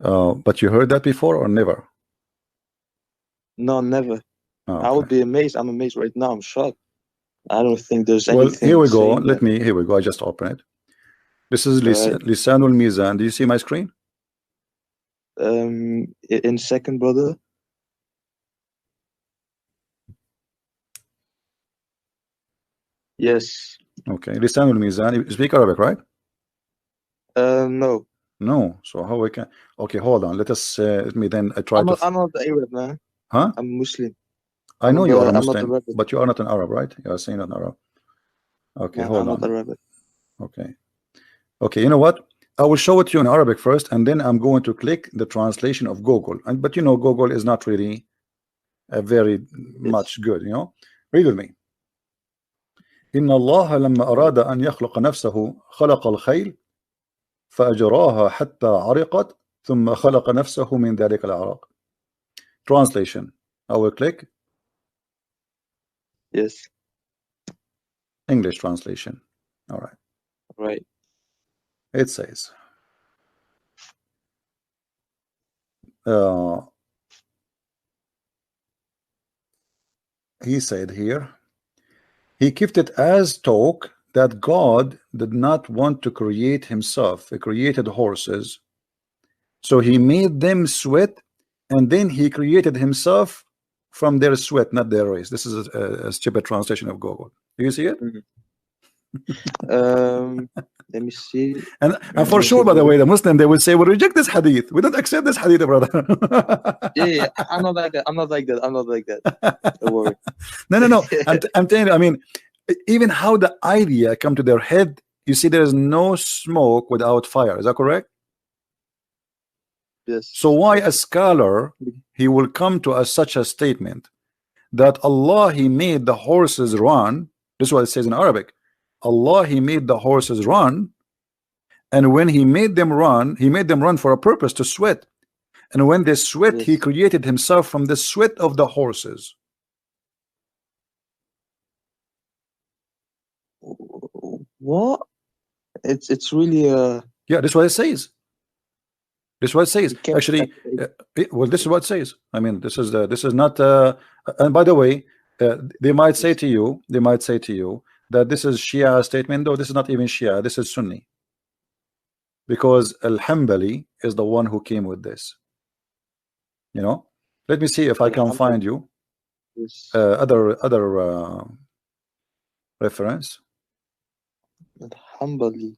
But you heard that before or never? No, never. Oh, I would be amazed. I'm amazed right now. I'm shocked. I don't think there's well, anything. here we go. Saying that. Here we go. I just open it. This is Right. Lisanul Mizan. Do you see my screen? In second, brother. Yes. Okay. Lisanul Mizan. You speak Arabic, right? No. No. So how we can? Okay, hold on. Let me then try I'm to. I'm not Arab, man. Huh? I'm Muslim. I know you are a I'm not Muslim, Arab. but you are not an Arab, right? You are saying an Arab. Okay, No, hold I'm on. not Arabic. Okay. Okay, you know what? I will show it to you in Arabic first, and then I'm going to click the translation of Google. But you know, Google is not really very much good, you know. Read with me. إن الله لما أراد أن يخلق نفسه خلق الخيل فأجراها حتى عرقت ثم خلق نفسه من ذلك العرق. Translation. I will click. Yes. English translation. All right. Right. It says he said here, he kept it as talk that God did not want to create himself. He created horses, so he made them sweat, and then he created himself from their sweat, not their race. This is a stupid translation of Google. Do you see it? Let me see. And for sure, by the way, the Muslim, they will say, "We reject this hadith. We don't accept this hadith, brother." Yeah, I'm not like that. I'm not like that. I'm not like that. Don't worry. No. I'm telling you. I mean, even how the idea come to their head. You see, there is no smoke without fire. Is that correct? Yes. So why a scholar he will come to such a statement that Allah he made the horses run? This is what it says in Arabic. Allah he made the horses run, and when he made them run for a purpose, to sweat. And when they sweat, Yes. he created himself from the sweat of the horses. What? It's really yeah, this is what it says. This is what it says. Actually, well, this is what it says. I mean, this is not. And by the way, they might say to you, that this is Shia statement, though this is not even Shia. This is Sunni, because Al-Hanbali is the one who came with this. You know, let me see if I can find you other reference. Al-Hanbali.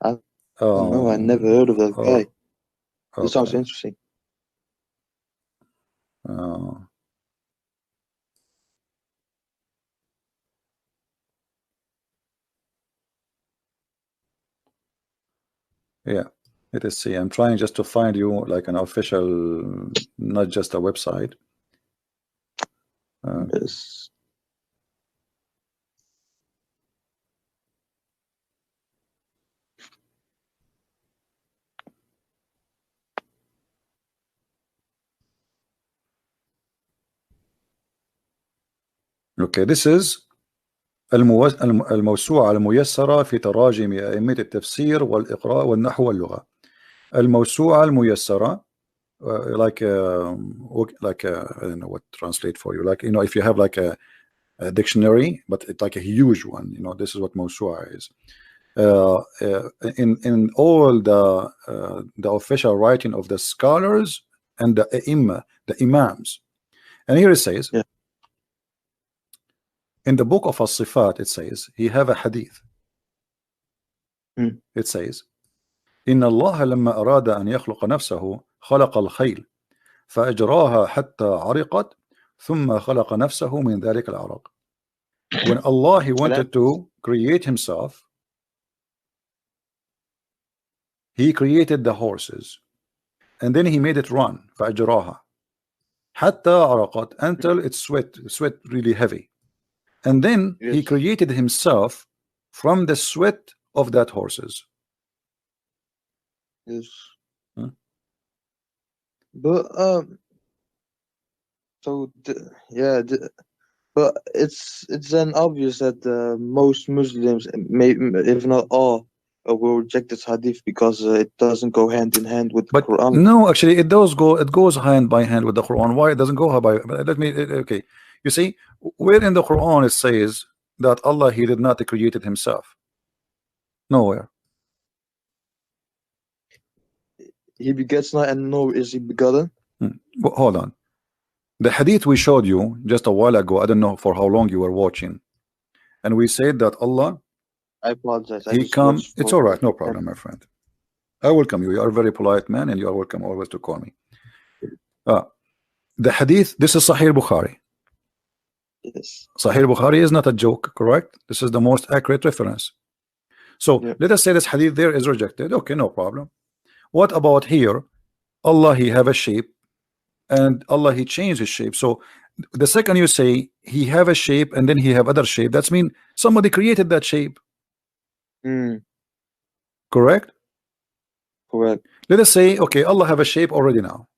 I don't know. I never heard of that guy. Okay. It sounds interesting. Yeah, let us see. I'm trying just to find you like an official, not just a website. Yes. Okay, this is الموسوعة الميسرة في تراجم أئمة التفسير والإقراء والنحو واللغة. الموسوعة الميسرة, like I don't know what to translate for you. Like, you know, if you have like a dictionary, but it's like a huge one. You know, this is what موسوعة is. In all the official writing of the scholars and the imams. And here it says, yeah. In the book of As-Sifat, it says, he have a hadith. It says, إن الله لما أراد أن يخلق نفسه خلق الخيل فأجراها حتى عرقت ثم خلق نفسه من ذلك العرق. When Allah he wanted to create himself, he created the horses, and then he made it run. فأجراها حتى عرقت, until it sweat really heavy. And then he created himself from the sweat of that horses. Yes. But but it's then obvious that most Muslims, if not all, will reject this hadith because it doesn't go hand in hand with the But Quran. no, actually, it does go. It goes hand by hand with the Quran. Why it doesn't go by? Let me. Okay, you see, where in the Quran it says that Allah He did not create it Himself. Nowhere. He begets not, and nor is he begotten. Well, hold on. The hadith we showed you just a while ago. I don't know for how long you were watching, and we said that Allah I apologize. He come. It's all right. No problem, my friend. I welcome you. You are a very polite man, and you are welcome always to call me. The hadith. This is Sahih Bukhari. Yes. Sahih Bukhari is not a joke, correct? This is the most accurate reference. So let us say this hadith there is rejected. Okay, no problem. What about here? Allah He have a shape, and Allah He changed his shape. So the second you say He have a shape and then He have other shape, that's mean somebody created that shape. Correct? Correct. Let us say, okay, Allah have a shape already now,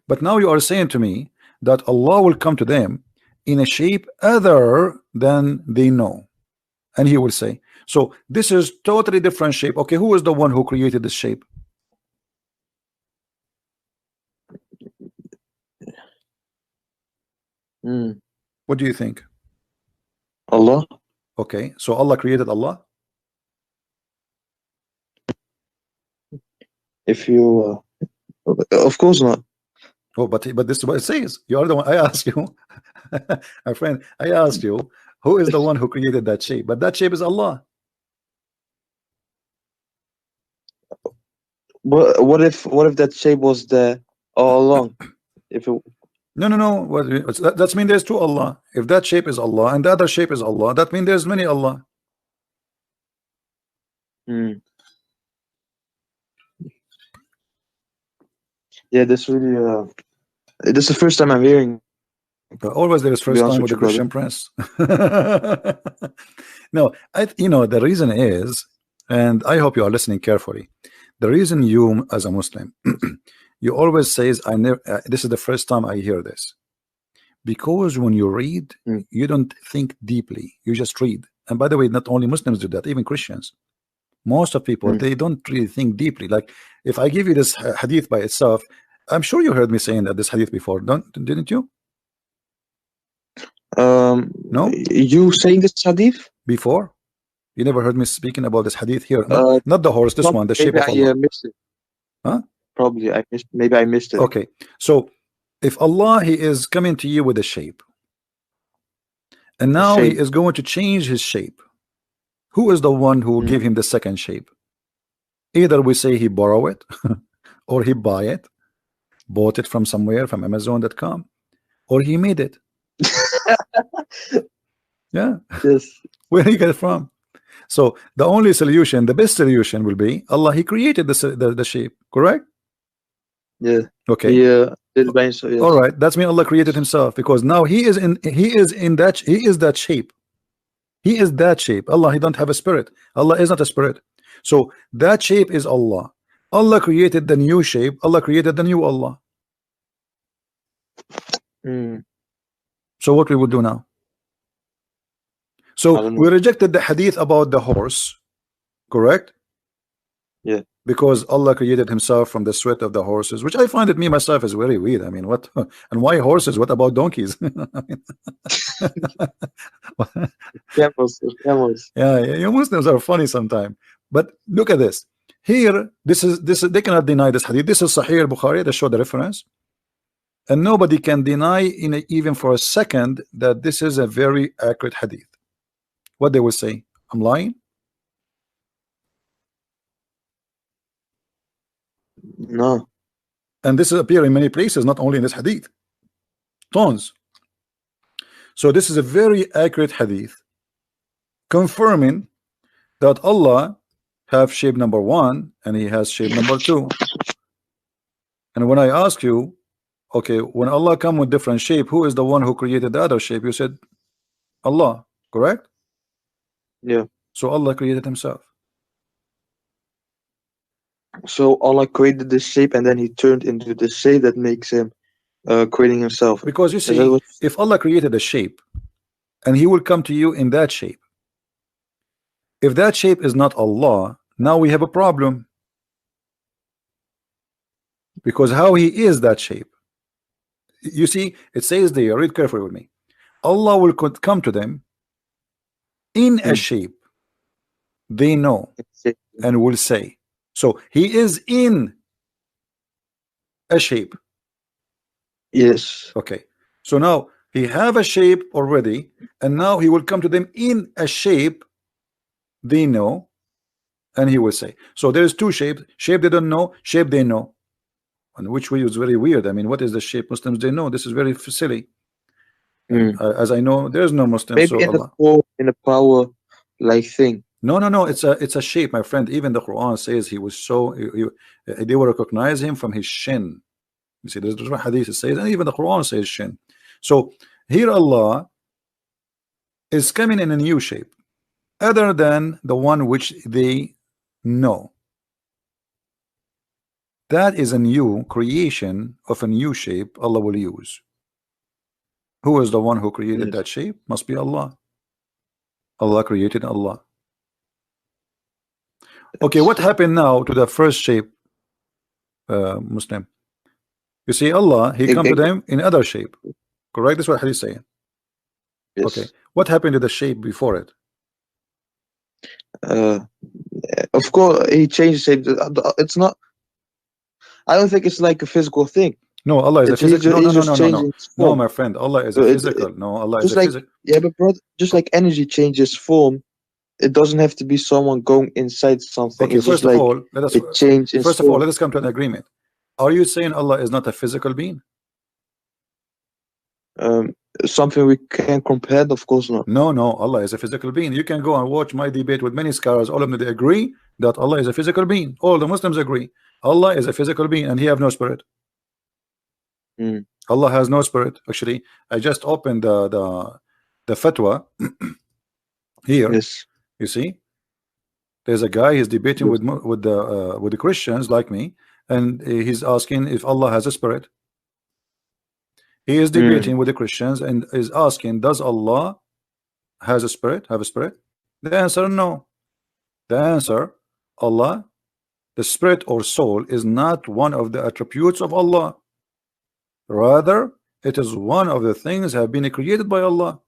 but now you are saying to me that Allah will come to them in a shape other than they know, and He will say, so this is totally different shape. Okay, who is the one who created this shape? What do you think? Allah. Okay, so Allah created Allah. If you, of course not. Oh, but this is what it says. You are the one. I asked you, my friend. I asked you, who is the one who created that shape? But that shape is Allah. What if that shape was there all along? If it... No. That means there's two Allah. If that shape is Allah and the other shape is Allah, that means there's many Allah. Yeah, this really. This is the first time I'm hearing. But always there is first time with the Christian Prince. No, the reason is, and I hope you are listening carefully. The reason you, as a Muslim, you always says, "I never." This is the first time I hear this, because when you read, you don't think deeply. You just read. And by the way, not only Muslims do that, even Christians. Most of people they don't really think deeply. Like if I give you this hadith by itself, I'm sure you heard me saying that this hadith before, didn't you? No, you saying this hadith before? You never heard me speaking about this hadith here? Not the horse, this one, the shape of Allah. I missed it. Huh? Probably I missed. Maybe I missed it. Okay, so if Allah He is coming to you with a shape, and now He is going to change His shape, who is the one who will give Him the second shape? Either we say He borrow it, or He bought it from somewhere, from Amazon.com, or He made it. Yeah. Yes. Where did He get it from? So the only solution, the best solution will be Allah He created the shape, correct? Yeah. Okay. Yeah. Yes. All right. That's mean Allah created Himself, because now He is that shape. He is that shape. Allah He don't have a spirit. Allah is not a spirit. So that shape is Allah. Allah created the new shape. Allah created the new Allah. So what we will do now? So we rejected the hadith about the horse, correct? Yeah. Because Allah created Himself from the sweat of the horses, which I find it me myself is very weird. I mean, what and why horses? What about donkeys? Camels. Yeah, you Muslims are funny sometimes. But look at this. Here, this is they cannot deny this hadith. This is Sahih Bukhari. They show the reference. And nobody can deny even for a second that this is a very accurate hadith. What they will say? I'm lying? No. And this is appear in many places, not only in this hadith. Tons. So this is a very accurate hadith, confirming that Allah have shape number 1 and He has shape number 2. And when I ask you, okay, when Allah come with different shape, who is the one who created the other shape? You said Allah, correct? Yeah. So Allah created Himself. So Allah created this shape, and then He turned into the shape that makes Him creating Himself. Because you see, if Allah created a shape, and He will come to you in that shape, if that shape is not Allah, Now we have a problem, because how he is that shape? You see, it says there, read carefully with me. Allah will come to them in a shape they know and will say. So he is in a shape. Yes. Okay. So now he have a shape already, and now he will come to them in a shape they know, and he will say. So there is two shapes: shape they don't know, shape they know. And which way is very weird. I mean, what is the shape Muslims they know? This is very silly. As I know, there is no Muslim. Maybe So in Allah. in a power like thing. No. It's a shape, my friend. Even the Quran says he was so. They will recognize him from his shin. You see, there's a hadith it says, and even the Quran says shin. So here Allah is coming in a new shape, other than the one which they know. That is a new creation of a new shape Allah will use. Who is the one who created that shape? Must be Allah. Allah created Allah. Okay, what happened now to the first shape, Muslim? You see, Allah, he come to them in other shape. Correct? That's what Hadith is saying. Yes. Okay, what happened to the shape before it? Of course, he changed shape. It's not. I don't think it's like a physical thing. No, Allah is a physical. No, form. my friend. Allah is a physical. No, Allah is a physical. Yeah, but brother, just like energy changes form, it doesn't have to be someone going inside something. Okay, it's first just of like all, let us change. First of all, let us come to an agreement. Are you saying Allah is not a physical being? Something we can compare? Of course not. No, Allah is a physical being. You can go and watch my debate with many scholars. All of them, they agree that Allah is a physical being. All the Muslims agree. Allah is a physical being and he have no spirit. Allah has no spirit. Actually, I just opened the fatwa here. Yes. You see, there's a guy, he's debating with the Christians like me, and he's asking if Allah has a spirit. He is debating with the Christians and is asking, does Allah has a spirit, have a spirit? The answer, no. The answer, Allah, the spirit or soul is not one of the attributes of Allah. Rather, it is one of the things have been created by Allah.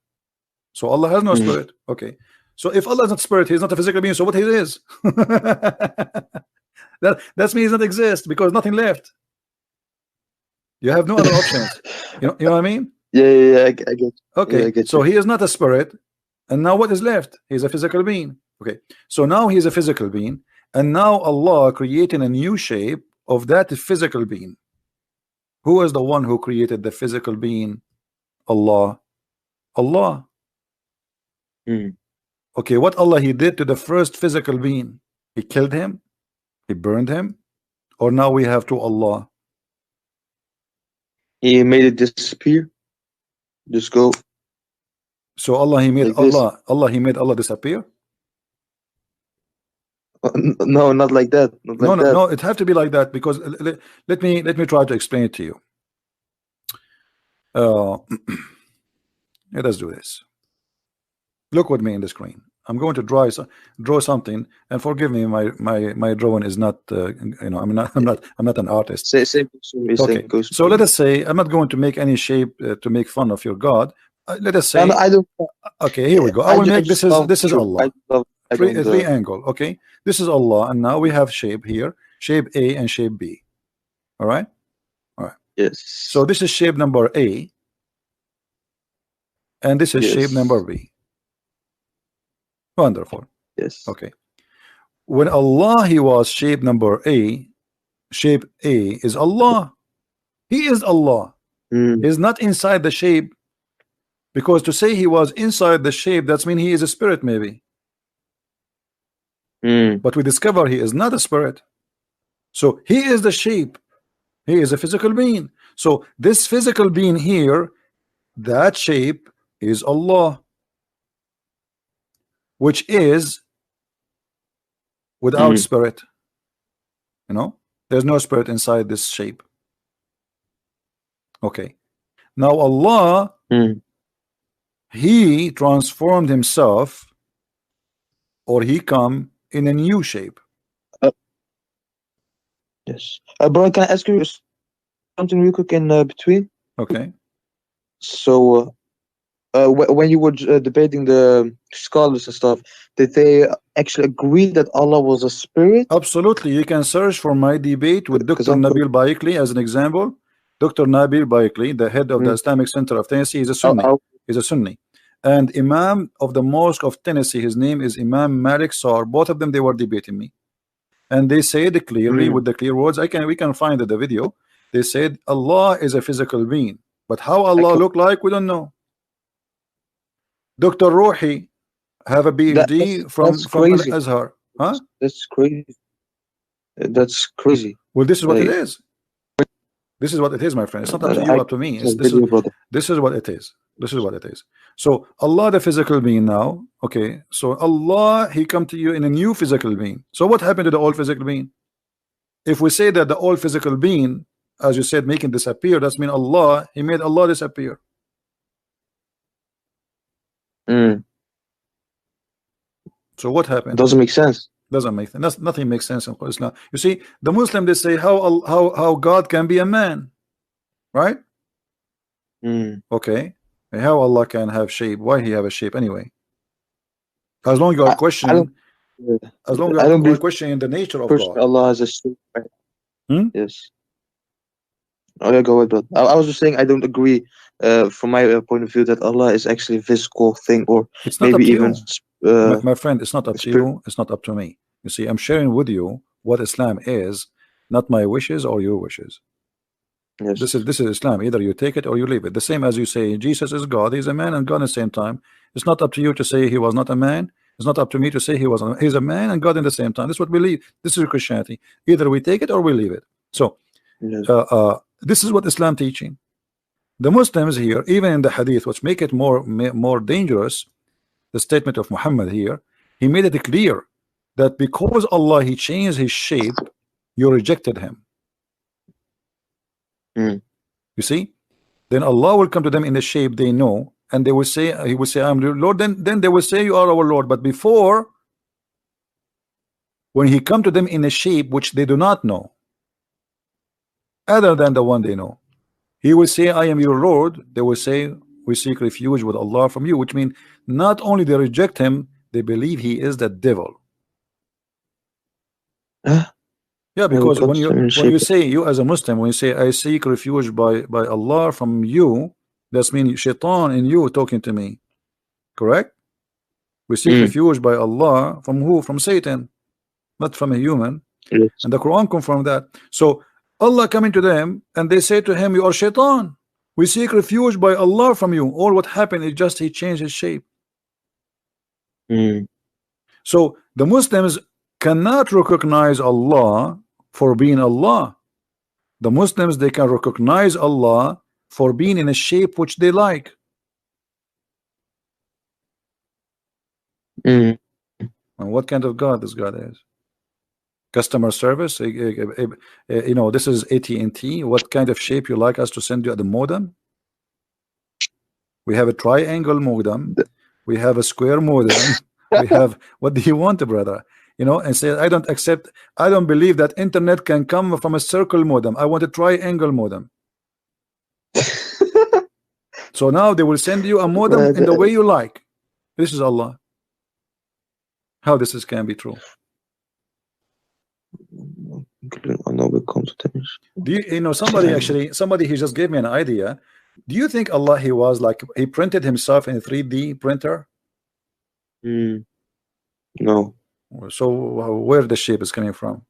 So Allah has no spirit. Okay. So if Allah is not spirit, he is not a physical being. So what he is? That's means he does not exist, because nothing left. You have no other options. You know what I mean? Yeah, I get. Okay, yeah, I get so he is not a spirit, and now what is left? He's a physical being. Okay, so now he's a physical being, and now Allah creating a new shape of that physical being. Who is the one who created the physical being? Allah. Allah. Okay, what Allah he did to the first physical being? He killed him? He burned him? Or now we have to Allah? He made it disappear. Just go. So Allah he made like Allah. Allah he made Allah disappear? No, not like that. Not like that. No. It have to be like that, because let me try to explain it to you. Let us do this. Look with me in the screen. I'm going to draw something, and forgive me, my drawing is not I'm not an artist. Same okay. So let us say I'm not going to make any shape to make fun of your God. Let us say I don't. Okay, here we go. I will make this is Allah. Three angle. Okay, this is Allah, and now we have shape here, shape A and shape B. All right. Yes. So this is shape number A, and this is shape number B. Wonderful. Yes. Okay. When Allah he was shape number A, shape A is Allah. He is Allah. He's not inside the shape, because to say he was inside the shape, that's mean he is a spirit maybe. But we discover he is not a spirit. So he is the shape. He is a physical being. So this physical being here, that shape is Allah, which is without spirit. There's no spirit inside this shape. Okay. Now Allah, he transformed himself, or he come in a new shape. Yes. Bro, can I ask you something real quick in between? Okay. So, when you were debating the scholars and stuff, did they actually agree that Allah was a spirit? Absolutely. You can search for my debate with Because Dr. I'm Nabil Baikli as an example. Dr. Nabil Baikli, the head of the Mm. Islamic Center of Tennessee, is a Sunni. I'll, He's a Sunni. And Imam of the Mosque of Tennessee, his name is Imam Malik Sar. Both of them, they were debating me. And they said clearly with the clear words, we can find the video. They said Allah is a physical being. But how Allah look like, we don't know. Dr. Ruhi have a PhD that's from crazy. Al-Azhar. Huh? That's crazy. That's crazy. Well, this is what it Like, is. This is what it is, my friend. It's not up to you, up to me. This is what it is. This is what it is. So Allah, the physical being now, okay. So Allah, He come to you in a new physical being. So what happened to the old physical being? If we say that the old physical being, as you said, making disappear, that's mean Allah, He made Allah disappear. So what happened? Doesn't make sense. Doesn't make sense. Nothing makes sense in Islam. You see, the Muslim, they say how God can be a man, right? Okay. How Allah can have shape? Why He have a shape anyway? As long as you are questioning, as long as you are questioning the nature of God. Allah has a shape. Yes. Oh yeah, go ahead, brother. I was just saying I don't agree from my point of view that Allah is actually a physical thing, or it's not maybe up to even you. My friend, it's not up to you. It's not up to me. You see, I'm sharing with you what Islam is, not my wishes or your wishes. Yes. This is Islam. Either you take it or you leave it. The same as you say Jesus is God. He's a man and God at the same time. It's not up to you to say He was not a man. It's not up to me to say He's a man and God in the same time. This is what we believe. This is Christianity. Either we take it or we leave it. So yes. This is what Islam teaching. The Muslims here, even in the hadith, which make it more dangerous, the statement of Muhammad here, he made it clear that because Allah He changed His shape, you rejected Him. You see, then Allah will come to them in the shape they know, and they will say, He will say, I'm your Lord. Then they will say, you are our Lord. But before, when He come to them in a shape which they do not know, other than the one they know, He will say, I am your Lord. They will say, we seek refuge with Allah from you, which means not only they reject Him, they believe He is the devil. Yeah, because when you say, you as a Muslim, when you say I seek refuge by Allah from you, that's mean shaitan in you talking to me. Correct? We seek refuge by Allah from who? From Satan, not from a human. Yes. And the Quran confirmed that. So Allah coming to them and they say to him, you are shaitan. We seek refuge by Allah from you. All what happened is just He changed His shape. So the Muslims cannot recognize Allah for being Allah. The Muslims, they can recognize Allah for being in a shape which they like. And what kind of God this God is? Customer service, you know, this is AT&T. What kind of shape you like us to send you at the modem? We have a triangle modem, we have a square modem, we have, what do you want, brother? You know, and say, I don't believe that internet can come from a circle modem. I want a triangle modem. So now they will send you a modem in the way you like. This is Allah. How this can be true? Do you know, somebody he just gave me an idea. Do you think Allah, He was like, He printed Himself in a 3D printer? No. So where the shape is coming from?